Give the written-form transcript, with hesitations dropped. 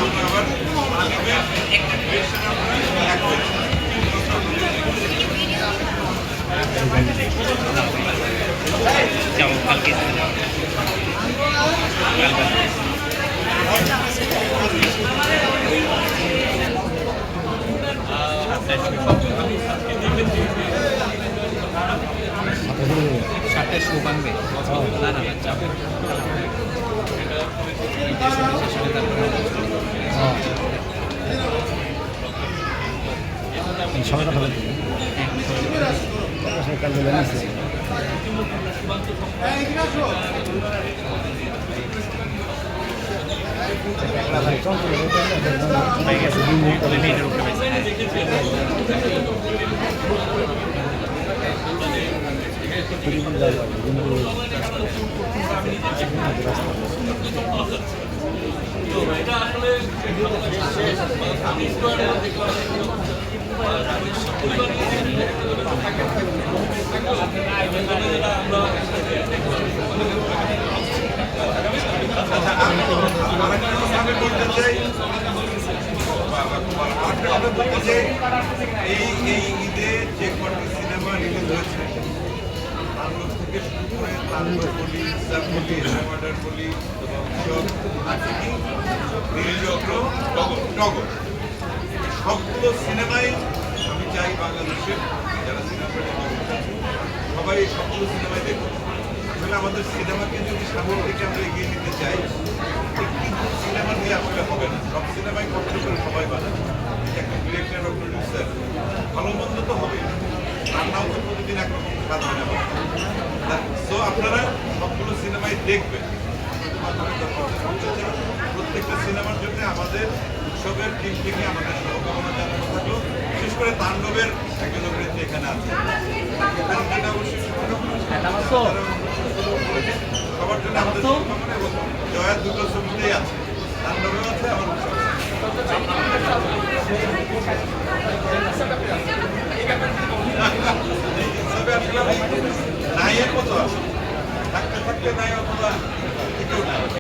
আমরা আবার আলিমের বেশন আমরা এক করছি। সাতটায় শো বানবে না না যাবে সবাই কথা বলতে এই ঈদে যে কটি সিনেমা রিলিজ হয়েছে তাণ্ডব থেকে শুরু করে তাণ্ডব বলি, ইসলাম বলি, রামাডার বলি, নীলচক্র, টগর সবগুলো সিনেমাই আমি চাই বাংলাদেশের যারা সিনেমা সবাই সবগুলো সিনেমাই দেখুন। আসলে আমাদের সিনেমাকে যদি সামনের দিকে আমরা এগিয়ে নিতে চাই কিন্তু সিনেমা দিয়ে আসলে হবে না। সব সিনেমাই কষ্ট করে সবাই বানায়, একটা ডিরেক্টর বা প্রডিউসার ভালো মন্দ তো হবে, রান্নাও তো প্রতিদিন একরকম স্বাদ হয় না। সো আপনারা সবগুলো সিনেমাই দেখবেন। প্রত্যেকটা সিনেমার জন্য আমাদের উৎসবের টিম থেকে আমাদের শুভকামনা জানানো থাকলো। বিশেষ করে তাণ্ডবের একজন অভিনেত্রী এখানে আছে, যেটা অবশ্যই সবার জন্য আমাদের শুভকামনা এবং জয়ার দুটো ছবিতেই আছে, তাণ্ডবেও আছে আমার নায়ক মতো আছে, থাকতে থাকতে নায়ক